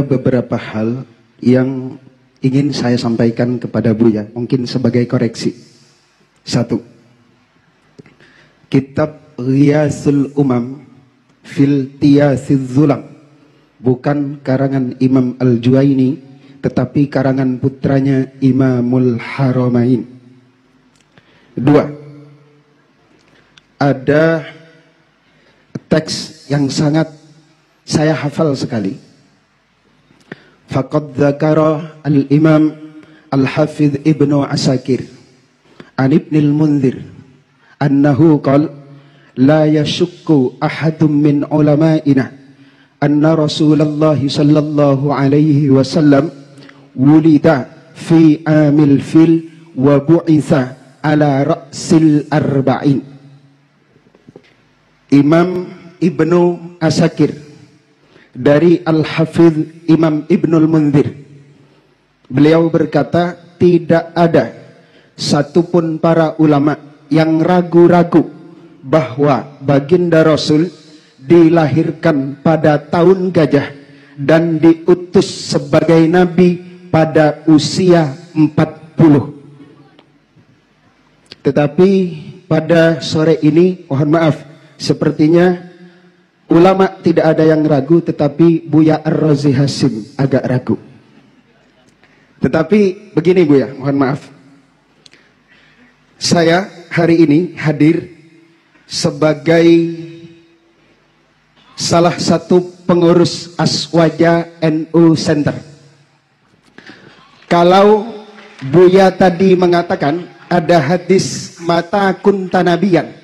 beberapa hal yang ingin saya sampaikan kepada Buya, mungkin sebagai koreksi. Satu, kitab Ghiyasul Umam fil Tiyasiz Zulam bukan karangan Imam Al-Juwaini, tetapi karangan putranya Imamul Haramain. Dua, ada teks yang sangat saya hafal sekali. Faqad dzakara al-Imam Al-Hafidh Ibnu Asakir an Ibnil Munzir annahu qala la yashukku ahadun min ulama'ina anna Rasulullah sallallahu alaihi wasallam wulida fi amil fil wa bu'itha ala ra'sil arba'in. Imam Ibnu Asakir dari Al-Hafidh Imam Ibnul Munzir, beliau berkata, tidak ada satupun para ulama yang ragu-ragu bahwa baginda Rasul dilahirkan pada tahun gajah dan diutus sebagai nabi pada usia 40. Tetapi pada sore ini, mohon maaf, sepertinya ulama tidak ada yang ragu, tetapi Buya Ar-Razi Hasim agak ragu. Tetapi begini Buya, mohon maaf, saya hari ini hadir sebagai salah satu pengurus Aswaja NU Center. Kalau Buya tadi mengatakan ada hadis mata kunta nabiyan,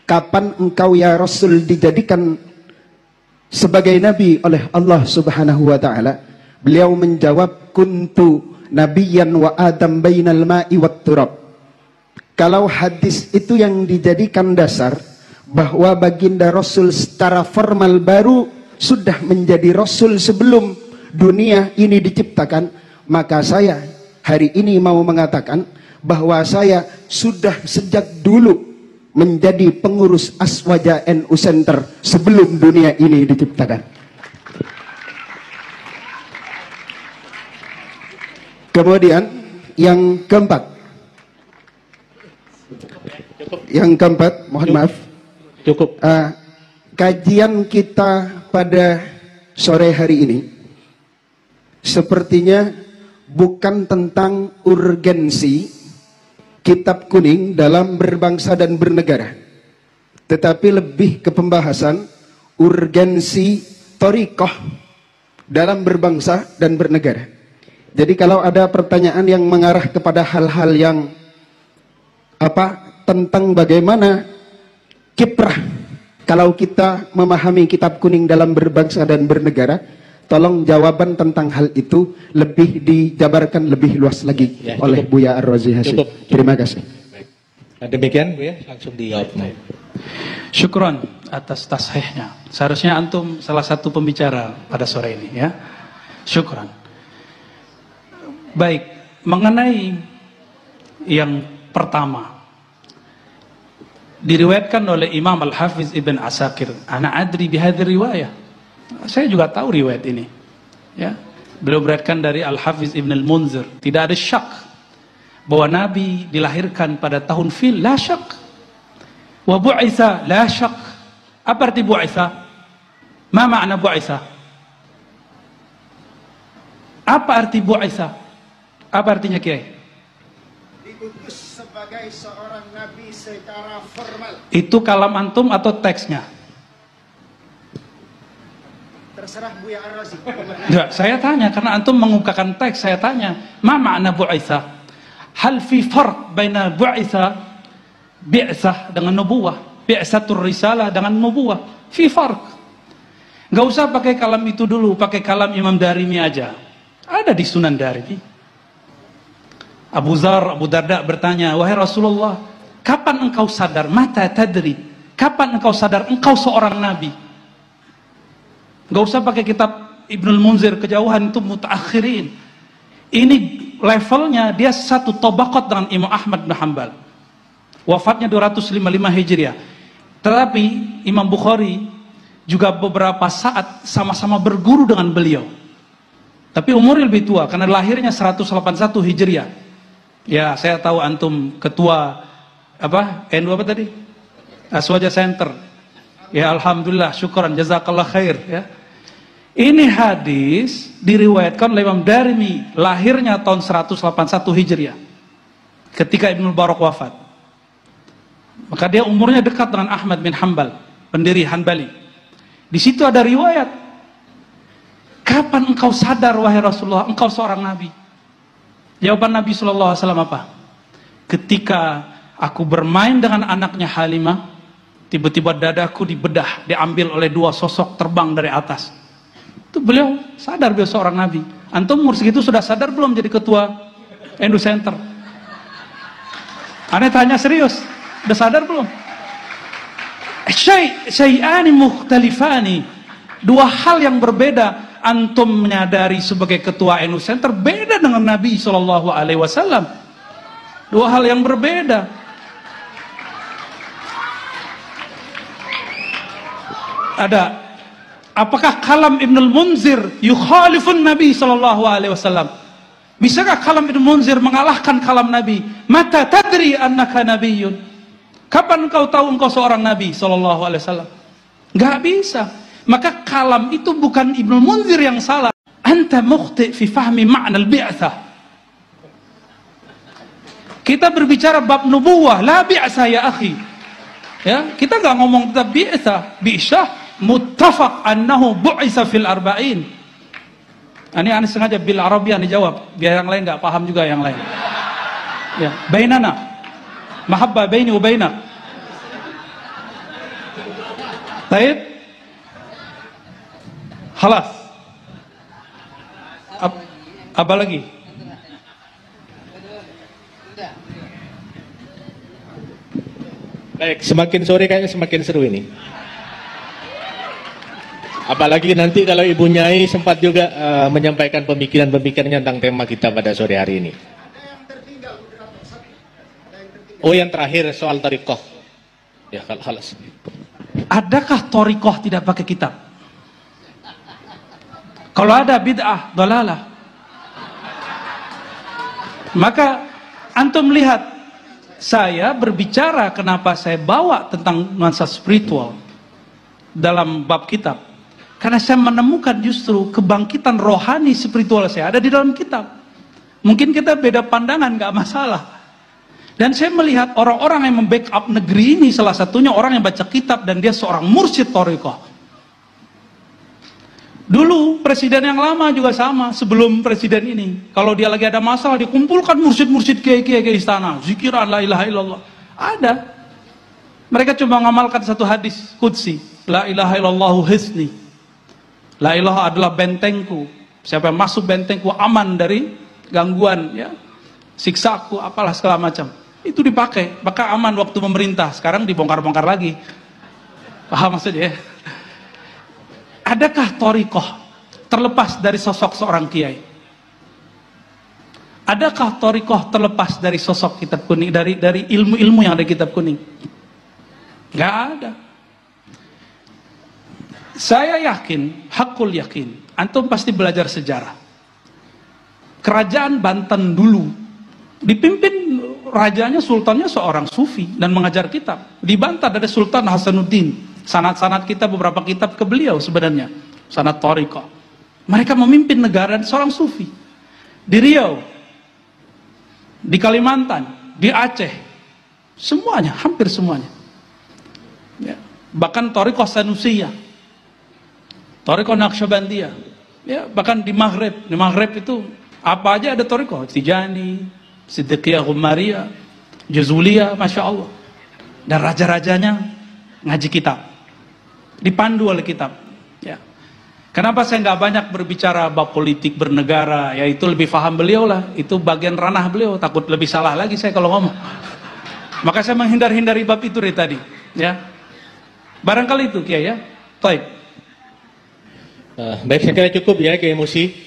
kapan engkau ya Rasul dijadikan sebagai nabi oleh Allah Subhanahu wa taala, beliau menjawab kuntu nabiyan wa adam bainal ma'i wat turab. Kalau hadis itu yang dijadikan dasar bahwa baginda Rasul secara formal baru sudah menjadi Rasul sebelum dunia ini diciptakan, maka saya hari ini mau mengatakan bahwa saya sudah sejak dulu menjadi pengurus Aswaja NU Center sebelum dunia ini diciptakan. Kemudian yang keempat, mohon maaf, cukup. Kajian kita pada sore hari ini sepertinya bukan tentang urgensi kitab kuning dalam berbangsa dan bernegara, tetapi lebih ke pembahasan urgensi thariqah dalam berbangsa dan bernegara. Jadi kalau ada pertanyaan yang mengarah kepada hal-hal yang tentang bagaimana kiprah kalau kita memahami kitab kuning dalam berbangsa dan bernegara, tolong jawaban tentang hal itu lebih dijabarkan lebih luas lagi ya, oleh Buya Ar-Razi Hasim. Terima kasih. Nah, demikian Buya, langsung dijawab. Syukron atas tashihnya. Seharusnya antum salah satu pembicara pada sore ini ya. Syukron. Baik, mengenai yang pertama, diriwayatkan oleh Imam Al-Hafiz Ibn Asakir, ana adri bihadhi riwayah. Saya juga tahu riwayat ini ya. Beliau beratkan dari Al-Hafiz Ibn Al-Munzir, tidak ada syak bahwa Nabi dilahirkan pada tahun fil, la syak. Wa bu'itha, la syak. Apa arti bu'itha? Ma makna bu'itha? Apa arti bu'itha? Apa artinya Kiai? Diutus sebagai seorang nabi secara formal. Itu kalam antum atau teksnya? Terserah Buya Ar-Razi. Ya, saya tanya karena antum mengungkapkan teks, saya tanya, ma makna bu'itha? Hal fi farq baina bu'itha bi'tsah dengan nubuwah, bi'tsatur risalah dengan nubuwah, fi farq. Enggak usah pakai kalam itu dulu, pakai kalam Imam Darimi aja. Ada di Sunan Darimi. Abu Darda bertanya, wahai Rasulullah, kapan engkau sadar? Mata tadri? Kapan engkau sadar engkau seorang nabi? Gak usah pakai kitab Ibnul Munzir, kejauhan itu mutaakhirin. Ini levelnya dia satu tabaqat dengan Imam Ahmad bin Hanbal. Wafatnya 255 Hijriah. Tetapi Imam Bukhari juga beberapa saat sama-sama berguru dengan beliau. Tapi umurnya lebih tua karena lahirnya 181 Hijriah. Ya, saya tahu antum ketua apa? NU apa tadi? Aswaja Center. Ya, alhamdulillah, syukran, jazakallah khair ya. Ini hadis diriwayatkan oleh Imam Darimi, lahirnya tahun 181 Hijriah. Ketika Ibnu Barak wafat. Maka dia umurnya dekat dengan Ahmad bin Hanbal, pendiri Hanbali. Di situ ada riwayat, kapan engkau sadar wahai Rasulullah, engkau seorang nabi? Jawaban Nabi SAW apa? Ketika aku bermain dengan anaknya Halimah, tiba-tiba dadaku dibedah, diambil oleh dua sosok terbang dari atas. Itu beliau sadar beliau seorang nabi. Antum umur segitu sudah sadar belum jadi ketua NU Center? Aneh tanya serius, udah sadar belum? Syai'ani mukhtalifani, dua hal yang berbeda. Antum menyadari sebagai ketua NU Center beda dengan Nabi SAW. Dua hal yang berbeda. Ada, apakah kalam Ibnul Munzir yukhalifun Nabi SAW? Bisakah kalam Ibnul Munzir mengalahkan kalam Nabi? Mata tadri annaka nabiyyun. Kapan engkau tahu engkau seorang Nabi SAW? Gak bisa. Maka kalam itu bukan Ibnul Munzir yang salah. Anta mukhti fi fahmi ma'na al-bi'tsah. Kita berbicara bab nubuwah, la bi'tsah ya akhi. Ya, kita nggak ngomong tentang bi'tsah, muttafaq annahu bu'isa fil arba'in. Ini aneh sengaja bil Arabian dijawab, biar yang lain nggak paham juga yang lain. Ya, bainana, mahabbah baini wa bainak. Baik. Halas. Apa lagi? Baik, semakin sore kayaknya semakin seru ini. Apalagi nanti kalau Ibu Nyai sempat juga menyampaikan pemikiran-pemikirannya tentang tema kita pada sore hari ini. Oh, yang terakhir soal thariqah. Ya, halas. Adakah thariqah tidak pakai kitab? Kalau ada bid'ah, dalalah. Maka antum lihat, saya berbicara kenapa saya bawa tentang nuansa spiritual dalam bab kitab. Karena saya menemukan justru kebangkitan rohani spiritual saya ada di dalam kitab. Mungkin kita beda pandangan, gak masalah. Dan saya melihat orang-orang yang membackup negeri ini, salah satunya orang yang baca kitab dan dia seorang mursyid thariqah. Dulu presiden yang lama juga sama, sebelum presiden ini, kalau dia lagi ada masalah dikumpulkan mursyid-mursyid kiai-kiai ke istana, zikiran la ilaha illallah. Ada. Mereka cuma ngamalkan satu hadis qudsi, la ilaha illallahu hisni. La ilaha adalah bentengku. Siapa yang masuk bentengku aman dari gangguan, ya, siksaku, apalah segala macam. Itu dipakai, maka aman waktu memerintah. Sekarang dibongkar-bongkar lagi. Paham maksudnya ya? Adakah thariqah terlepas dari sosok seorang kiai? Adakah thariqah terlepas dari sosok kitab kuning, dari ilmu-ilmu yang ada di kitab kuning? Gak ada. Saya yakin, hakul yakin, antum pasti belajar sejarah. Kerajaan Banten dulu dipimpin rajanya, sultannya seorang sufi dan mengajar kitab. Di Banten ada Sultan Hasanuddin. Sanad-sanad kita, beberapa kitab ke beliau sebenarnya, sanad thariqah. Mereka memimpin negara seorang sufi. Di Riau, di Kalimantan, di Aceh, semuanya, hampir semuanya. Ya. Bahkan thariqah Sanusiyah, thariqah Naqsyabandiyah, ya, bahkan di Maghrib itu apa aja ada thariqah, Tijani, Siddiqiyah Ghumariyah, Jazuliyah, Masya Allah. Dan raja-rajanya ngaji kitab, dipandu oleh kitab. Ya. Kenapa saya nggak banyak berbicara bab politik bernegara? Ya itu lebih paham beliau lah. Itu bagian ranah beliau. Takut lebih salah lagi saya kalau ngomong. Maka saya menghindar-hindari bab itu dari tadi. Ya. Barangkali itu Kiai ya. Baik. Baik, saya kira cukup ya Kiai Musi.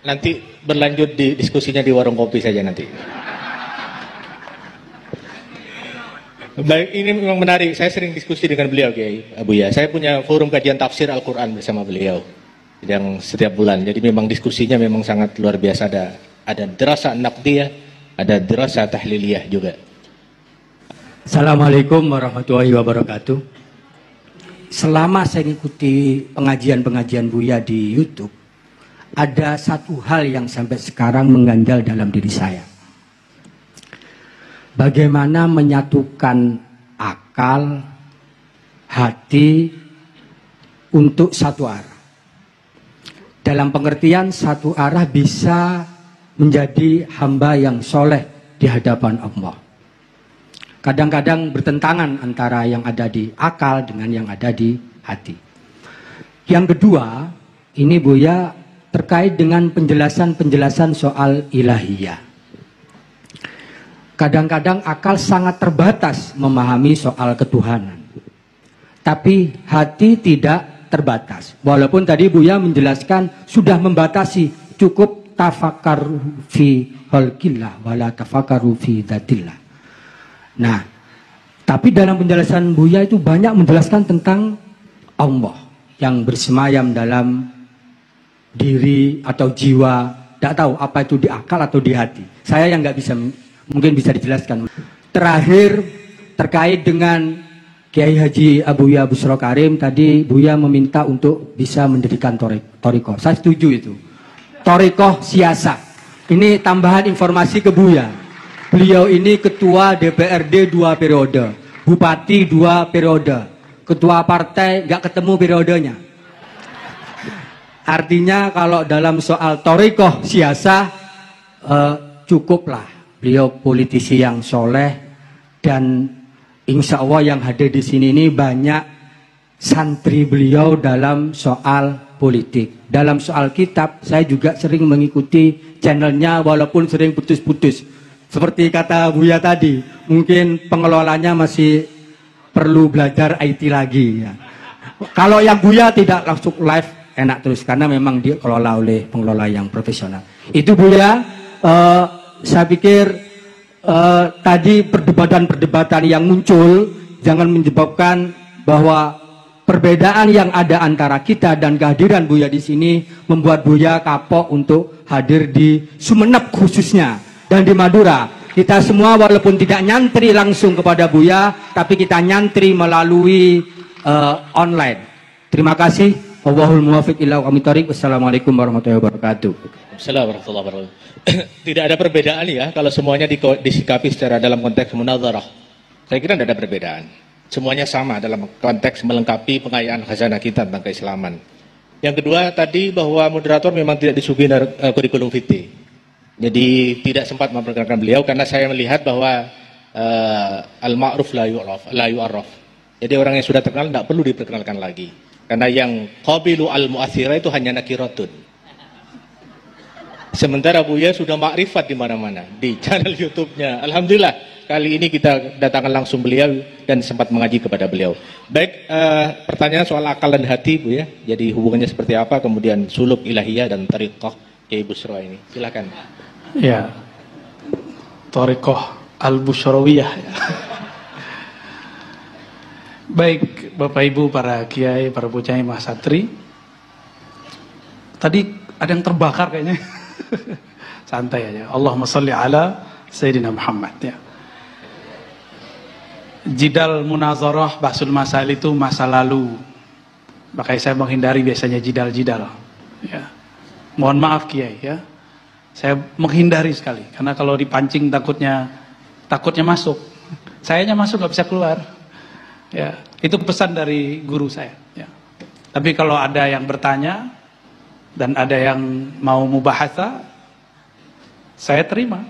Nanti berlanjut di diskusinya di warung kopi saja nanti. Baik, ini memang menarik. Saya sering diskusi dengan beliau, Kiai Abuya. Saya punya forum kajian tafsir Al-Quran bersama beliau. yang setiap bulan. Jadi memang diskusinya memang sangat luar biasa. Ada dirasa naqdiyah, ada dirasa tahliliyah juga. Assalamualaikum warahmatullahi wabarakatuh. Selama saya mengikuti pengajian-pengajian Buya di YouTube, ada satu hal yang sampai sekarang mengganjal dalam diri saya. Bagaimana menyatukan akal, hati untuk satu arah. Dalam pengertian satu arah bisa menjadi hamba yang soleh di hadapan Allah. Kadang-kadang bertentangan antara yang ada di akal dengan yang ada di hati. Yang kedua, ini Buya terkait dengan penjelasan-penjelasan soal ilahiyah. Kadang-kadang akal sangat terbatas memahami soal ketuhanan. Tapi hati tidak terbatas. Walaupun tadi Buya menjelaskan sudah membatasi, cukup tafakkaru fi khalqillah wala tafakkaru fi dzatillah. Nah, tapi dalam penjelasan Buya itu banyak menjelaskan tentang Allah yang bersemayam dalam diri atau jiwa. Tidak tahu apa itu di akal atau di hati. Saya yang nggak bisa, mungkin bisa dijelaskan. Terakhir terkait dengan Kiai Haji Abuya Busro Karim, tadi Buya meminta untuk bisa mendirikan torikoh. Saya setuju itu. Torikoh siasa. Ini tambahan informasi ke Buya. Beliau ini ketua DPRD 2 periode, bupati 2 periode, ketua partai nggak ketemu periodenya. Artinya kalau dalam soal torikoh siasa cukuplah beliau politisi yang soleh, dan insya Allah yang hadir di sini ini banyak santri beliau dalam soal politik. Dalam soal kitab saya juga sering mengikuti channelnya walaupun sering putus-putus. Seperti kata Buya tadi, mungkin pengelolanya masih perlu belajar IT lagi ya. Kalau yang Buya tidak langsung live enak terus karena memang dikelola oleh pengelola yang profesional. Itu Buya, saya pikir tadi perdebatan-perdebatan yang muncul jangan menyebabkan bahwa perbedaan yang ada antara kita dan kehadiran Buya di sini membuat Buya kapok untuk hadir di Sumeneb khususnya dan di Madura. Kita semua walaupun tidak nyantri langsung kepada Buya, tapi kita nyantri melalui online. Terima kasih. Wallahul muwaffiq ila aqwamit thoriq. Wassalamualaikum warahmatullahi wabarakatuh. Assalamualaikum warahmatullahi wabarakatuh. Tidak ada perbedaan ya kalau semuanya disikapi secara dalam konteks munadharah. Saya kira tidak ada perbedaan. Semuanya sama dalam konteks melengkapi pengayaan khazanah kita tentang keislaman. Yang kedua tadi bahwa moderator memang tidak disuguhi kurikulum vitae. Jadi tidak sempat memperkenalkan beliau karena saya melihat bahwa al-ma'ruf la yu'arraf. Jadi orang yang sudah terkenal tidak perlu diperkenalkan lagi. Karena yang qabilu al-mu'athira itu hanya nakiratun. Sementara Buya sudah makrifat di mana-mana di channel YouTube-nya. Alhamdulillah kali ini kita datangkan langsung beliau dan sempat mengaji kepada beliau. Baik, pertanyaan soal akal dan hati Buya. Jadi hubungannya seperti apa? Kemudian suluk ilahiyah dan tariqah Kiai Busro ini. Silakan. Ya, Thariqah Al-Bushrawiyah ya. Baik Bapak Ibu, para Kiai, para Bocai, Mas Satri. Tadi ada yang terbakar kayaknya. Santai aja. Allahumma sholli ala Sayyidina Muhammad ya. Jidal munazarah, bahsul masail itu masa lalu. Makanya saya menghindari biasanya jidal-jidal ya. Mohon maaf Kiai ya. Saya menghindari sekali karena kalau dipancing takutnya masuk. Sayanya masuk nggak bisa keluar. Ya, itu pesan dari guru saya. Ya. Tapi kalau ada yang bertanya dan ada yang mau mubahasa, saya terima.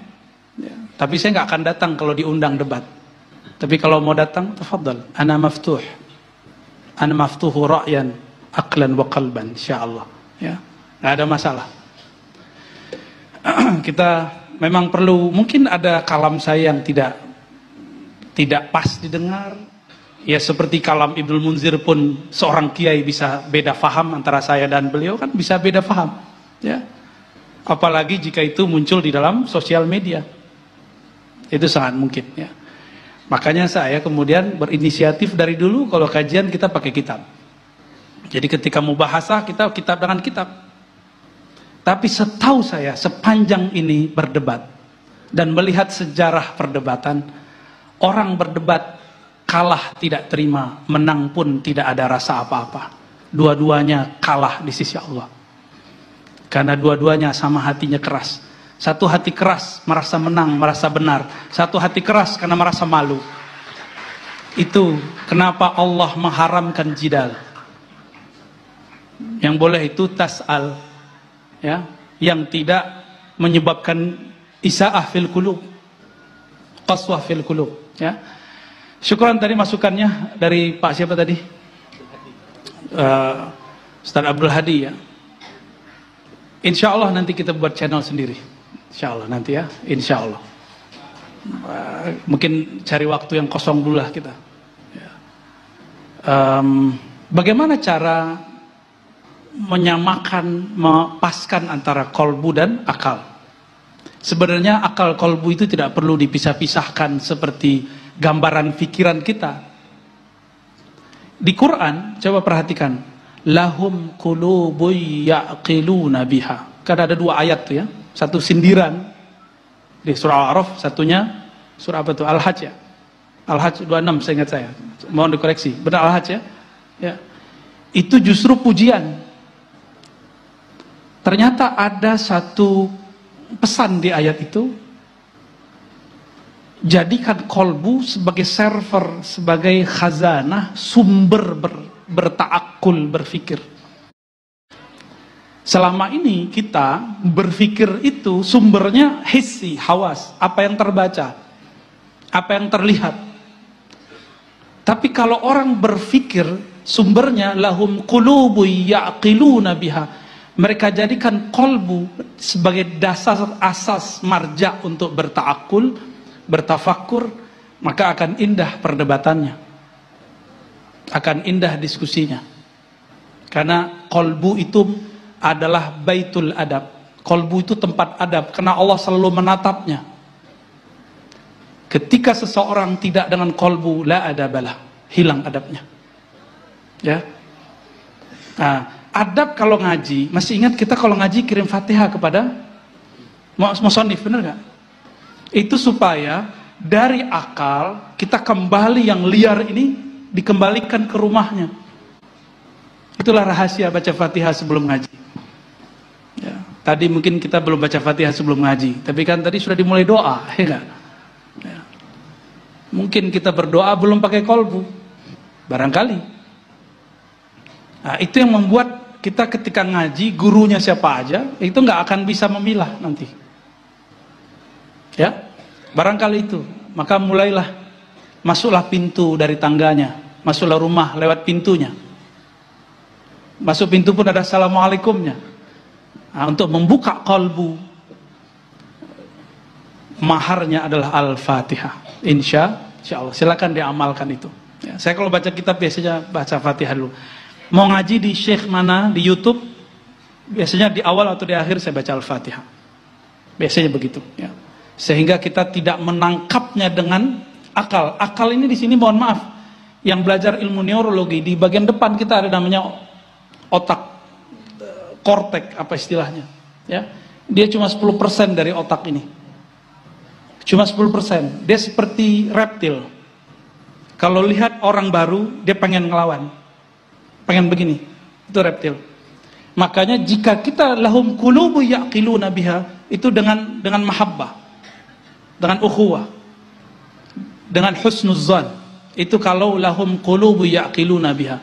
Ya. Tapi saya nggak akan datang kalau diundang debat. Tapi kalau mau datang, tafadhal. Ana maftuh. Ana maftuhu ra'yan, aqlan wa qalban, insyaallah. Ya, nggak ada masalah. Kita memang perlu, mungkin ada kalam saya yang tidak pas didengar. Ya seperti kalam Ibnul Munzir pun seorang kiai bisa beda faham antara saya dan beliau kan bisa beda faham. Ya. Apalagi jika itu muncul di dalam sosial media. Itu sangat mungkin ya. Makanya saya kemudian berinisiatif dari dulu kalau kajian kita pakai kitab. Jadi ketika mubahasah kita kitab dengan kitab. Tapi setahu saya sepanjang ini berdebat dan melihat sejarah perdebatan, orang berdebat kalah tidak terima, menang pun tidak ada rasa apa-apa. Dua-duanya kalah di sisi Allah. Karena dua-duanya sama hatinya keras. Satu hati keras merasa menang, merasa benar. Satu hati keras karena merasa malu. Itu kenapa Allah mengharamkan jidal. Yang boleh itu tas'al, ya, yang tidak menyebabkan isa'ah fil qulub, qaswah fil qulub, ya. Syukran tadi masukannya dari Pak siapa tadi? Ustaz Abdul Hadi, ya. Insya Allah nanti kita buat channel sendiri. Insya Allah nanti, ya. Insya Allah. Mungkin cari waktu yang kosong dulu lah kita. Ya. Bagaimana cara menyamakan, mepaskan antara kolbu dan akal? Sebenarnya akal kolbu itu tidak perlu dipisah-pisahkan seperti gambaran pikiran kita. Di Quran, coba perhatikan, lahum qulubu ya'qiluna biha. Kan ada dua ayat tuh, ya. Satu sindiran di surah Al-A'raf, satunya surah apa tuh? Al-Hajj, ya. Al-Hajj 26 seingat saya. Mohon dikoreksi. Benar Al-Hajj, ya? Ya. Itu justru pujian. Ternyata ada satu pesan di ayat itu. Jadikan kolbu sebagai server, sebagai khazanah, sumber bertaakul, berfikir. Selama ini kita berfikir itu sumbernya hissi, hawas, apa yang terbaca, apa yang terlihat. Tapi kalau orang berfikir, sumbernya lahum qulubu ya'qiluna biha. Mereka jadikan kolbu sebagai dasar asas marja untuk bertaakul, bertafakur, maka akan indah perdebatannya, akan indah diskusinya. Karena kolbu itu adalah baitul adab. Kolbu itu tempat adab, karena Allah selalu menatapnya. Ketika seseorang tidak dengan kolbu, la adabalah, hilang adabnya. Ya. Nah, adab kalau ngaji, masih ingat kita kalau ngaji kirim Fatihah kepada musannif, benar gak? Itu supaya dari akal kita kembali yang liar ini dikembalikan ke rumahnya. Itulah rahasia baca Fatihah sebelum ngaji. Ya, tadi mungkin kita belum baca Fatihah sebelum ngaji, tapi kan tadi sudah dimulai doa, ya gak? Ya. Mungkin kita berdoa belum pakai kolbu, barangkali. Nah, itu yang membuat kita ketika ngaji, gurunya siapa aja, itu nggak akan bisa memilah nanti. Ya, barangkali itu. Maka mulailah, masuklah pintu dari tangganya, masuklah rumah lewat pintunya. Masuk pintu pun ada assalamualaikumnya. Nah, untuk membuka kolbu, maharnya adalah Al-Fatihah. Insya Allah, silakan diamalkan itu. Ya, saya kalau baca kitab biasanya baca Fatihah dulu. Mau ngaji di syekh mana, di YouTube, biasanya di awal atau di akhir saya baca Al-Fatihah. Biasanya begitu, ya. Sehingga kita tidak menangkapnya dengan akal. Akal ini di sini mohon maaf, yang belajar ilmu neurologi, di bagian depan kita ada namanya otak, kortek, apa istilahnya, ya. Dia cuma 10% dari otak ini. Cuma 10%. Dia seperti reptil. Kalau lihat orang baru, dia pengen ngelawan. Pengen begini, itu reptil. Makanya jika kita lahum qulubu ya'qiluna biha, itu dengan mahabbah, dengan ukhuwah, dengan husnuzzan. Itu kalau lahum qulubu ya'qiluna biha.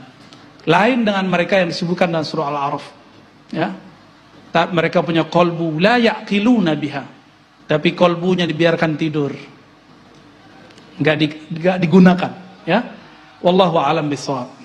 Lain dengan mereka yang disebutkan dalam surah Al-A'raf. Ya. Mereka punya qalbu la ya'qiluna biha. Tapi kolbunya dibiarkan tidur. Enggak digunakan, ya. Wallahu a'lam bishawab.